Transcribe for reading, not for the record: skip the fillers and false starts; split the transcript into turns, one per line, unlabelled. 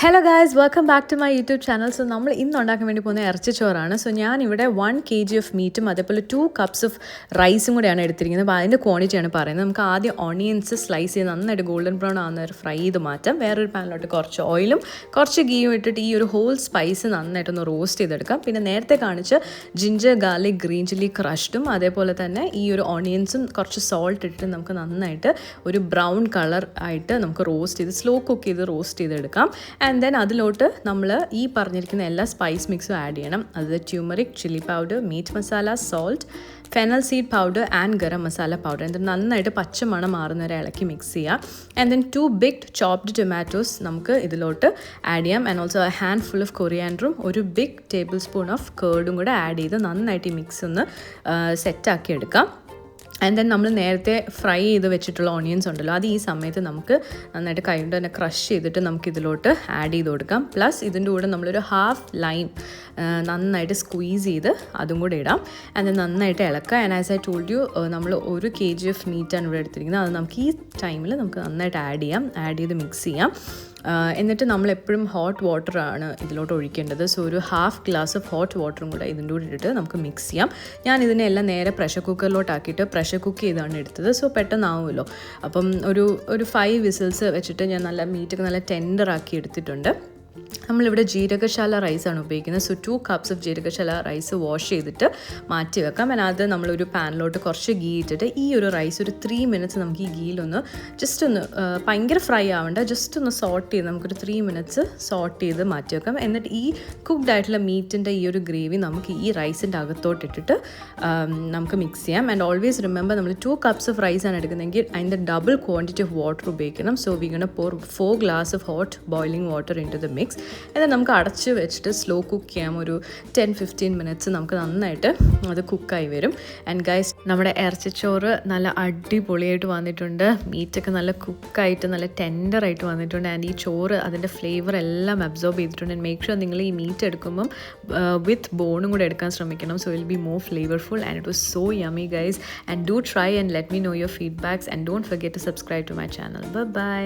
Hello guys, welcome back to my YouTube channel. So നമ്മൾ ഇന്ന് ഉണ്ടാക്കാൻ വേണ്ടി പോകുന്ന ഇറച്ചിച്ചോറാണ്. സോ ഞാനിവിടെ 1 kg ഓഫ് മീറ്റും അതേപോലെ 2 cups ഓഫ് റൈസും കൂടെയാണ് എടുത്തിരിക്കുന്നത്. അപ്പോൾ അതിൻ്റെ ക്വാണ്ടിറ്റിയാണ് പറയുന്നത്. നമുക്ക് ആദ്യം ഓണിയൻസ് സ്ലൈസ് ചെയ്ത് നന്നായിട്ട് ഗോൾഡൻ ബ്രൗൺ ആവുന്ന ഒരു ഫ്രൈ ചെയ്ത് മാറ്റാം. വേറൊരു പാനിലോട്ട് കുറച്ച് ഓയിലും കുറച്ച് ഗീയും ഇട്ടിട്ട് ഈ ഒരു ഹോൾ സ്പൈസ് നന്നായിട്ടൊന്ന് റോസ്റ്റ് ചെയ്തെടുക്കാം. പിന്നെ നേരത്തെ കാണിച്ച് ജിഞ്ചർ ഗാർലിക് ഗ്രീൻ ചില്ലി ക്രഷ്ഡും അതേപോലെ തന്നെ ഈ ഒരു ഓണിയൻസും കുറച്ച് സോൾട്ട് ഇട്ടിട്ട് നമുക്ക് നന്നായിട്ട് ഒരു ബ്രൗൺ കളർ ആയിട്ട് നമുക്ക് റോസ്റ്റ് ചെയ്ത് സ്ലോ കുക്ക് ചെയ്ത് റോസ്റ്റ് ചെയ്തെടുക്കാം. ആൻഡ് ദെൻ അതിലോട്ട് നമ്മൾ ഈ പറഞ്ഞിരിക്കുന്ന എല്ലാ സ്പൈസ് മിക്സും ആഡ് ചെയ്യണം. അത് turmeric, chilli powder, meat masala, salt, fennel seed powder and garam masala powder. എന്നിട്ട് നന്നായിട്ട് പച്ചമണം മാറുന്നവരെ ഇളക്കി മിക്സ് ചെയ്യാം. And then 2 big chopped tomatoes നമുക്ക് ഇതിലോട്ട് ആഡ് ചെയ്യാം. And also a handful of കൊറിയാൻഡറും ഒരു ബിഗ് ടേബിൾ സ്പൂൺ ഓഫ് കേർഡും കൂടെ ആഡ് ചെയ്ത് നന്നായിട്ട് ഈ മിക്സ് ഒന്ന് സെറ്റാക്കി എടുക്കാം. ആൻഡ് ദെൻ നമ്മൾ നേരത്തെ ഫ്രൈ ചെയ്ത് വെച്ചിട്ടുള്ള ഓണിയൻസ് ഉണ്ടല്ലോ, അത് ഈ സമയത്ത് നമുക്ക് നന്നായിട്ട് കൈകൊണ്ട് തന്നെ ക്രഷ് ചെയ്തിട്ട് നമുക്കിതിലോട്ട് ആഡ് ചെയ്ത് കൊടുക്കാം. പ്ലസ് ഇതിൻ്റെ കൂടെ നമ്മളൊരു ഹാഫ് ലൈം നന്നായിട്ട് സ്ക്വീസ് ചെയ്ത് അതും കൂടെ ഇടാം. ആൻഡ് ദെൻ നന്നായിട്ട് ഇളക്കുക. And as I told you, നമ്മൾ 1 kg ഓഫ് മീറ്റാണ് ഇവിടെ എടുത്തിരിക്കുന്നത്. അത് നമുക്ക് ഈ ടൈമിൽ നമുക്ക് നന്നായിട്ട് ആഡ് ചെയ്ത് മിക്സ് ചെയ്യാം. എന്നിട്ട് നമ്മളെപ്പോഴും ഹോട്ട് വാട്ടറാണ് ഇതിലോട്ട് ഒഴിക്കേണ്ടത്. സോ ഒരു ഹാഫ് ഗ്ലാസ് ഓഫ് ഹോട്ട് വാട്ടറും കൂടെ ഇതിൻ്റെ കൂടെ ഇട്ടിട്ട് നമുക്ക് മിക്സ് ചെയ്യാം. ഞാൻ ഇതിനെല്ലാം നേരെ പ്രഷർ കുക്കറിലോട്ടാക്കിയിട്ട് പ്രഷർ കുക്ക് ചെയ്താണ് എടുത്തത്. സോ പെട്ടെന്നാവുമല്ലോ. അപ്പം ഒരു 5 വിസിൽസ് വെച്ചിട്ട് ഞാൻ നല്ല മീറ്റൊക്കെ നല്ല ടെൻഡറാക്കി എടുത്തിട്ടുണ്ട്. നമ്മളിവിടെ ജീരകശാല റൈസാണ് ഉപയോഗിക്കുന്നത്. So 2 cups of Jeerakasala rice wash ചെയ്തിട്ട് മാറ്റി വെക്കാം. and അത് നമ്മളൊരു പാനിലോട്ട് കുറച്ച് ഗീ ഇട്ടിട്ട് ഈ ഒരു റൈസ് ഒരു 3 minutes നമുക്ക് ഈ ഗീയിലൊന്ന് ജസ്റ്റ് ഒന്ന് ഭയങ്കര ഫ്രൈ ആവേണ്ട, ജസ്റ്റ് ഒന്ന് സോട്ട് ചെയ്ത് നമുക്കൊരു 3 minutes സോട്ട് ചെയ്ത് മാറ്റി വെക്കാം. എന്നിട്ട് ഈ കുക്ക്ഡ് ആയിട്ടുള്ള മീറ്റിൻ്റെ ഈ ഒരു ഗ്രേവി നമുക്ക് ഈ റൈസിൻ്റെ അകത്തോട്ട് ഇട്ടിട്ട് നമുക്ക് മിക്സ് ചെയ്യാം. ആൻഡ് ഓൾവേസ് റിമെമ്പർ, നമ്മൾ 2 cups ഓഫ് റൈസാണ് എടുക്കുന്നതെങ്കിൽ അതിൻ്റെ ഡബിൾ ക്വാണ്ടിറ്റി ഓഫ് വാട്ടർ ഉപയോഗിക്കണം. So we gonna pour 4 glasses of hot boiling water into the mix. എന്നിട്ട് നമുക്ക് അടച്ച് വെച്ചിട്ട് സ്ലോ കുക്ക് ചെയ്യാം. ഒരു 10-15 minutes നമുക്ക് നന്നായിട്ട് അത് കുക്കായി വരും. ആൻഡ് ഗൈസ്, നമ്മുടെ ഇറച്ചിച്ചോറ് നല്ല അടിപൊളിയായിട്ട് വന്നിട്ടുണ്ട്. മീറ്റൊക്കെ നല്ല കുക്കായിട്ട് നല്ല ടെൻഡറായിട്ട് വന്നിട്ടുണ്ട്. ആൻഡ് ഈ ചോറ് അതിൻ്റെ ഫ്ലേവർ എല്ലാം അബ്സോർബ് ചെയ്തിട്ടുണ്ട്. ആൻഡ് മേക്ക് ഷുവർ നിങ്ങൾ ഈ മീറ്റ് എടുക്കുമ്പം വിത്ത് ബോണും കൂടെ എടുക്കാൻ ശ്രമിക്കണം. So will be more flavourful and it was so yummy guys. And do try and let me know your feedbacks and don't forget to subscribe to my channel. By.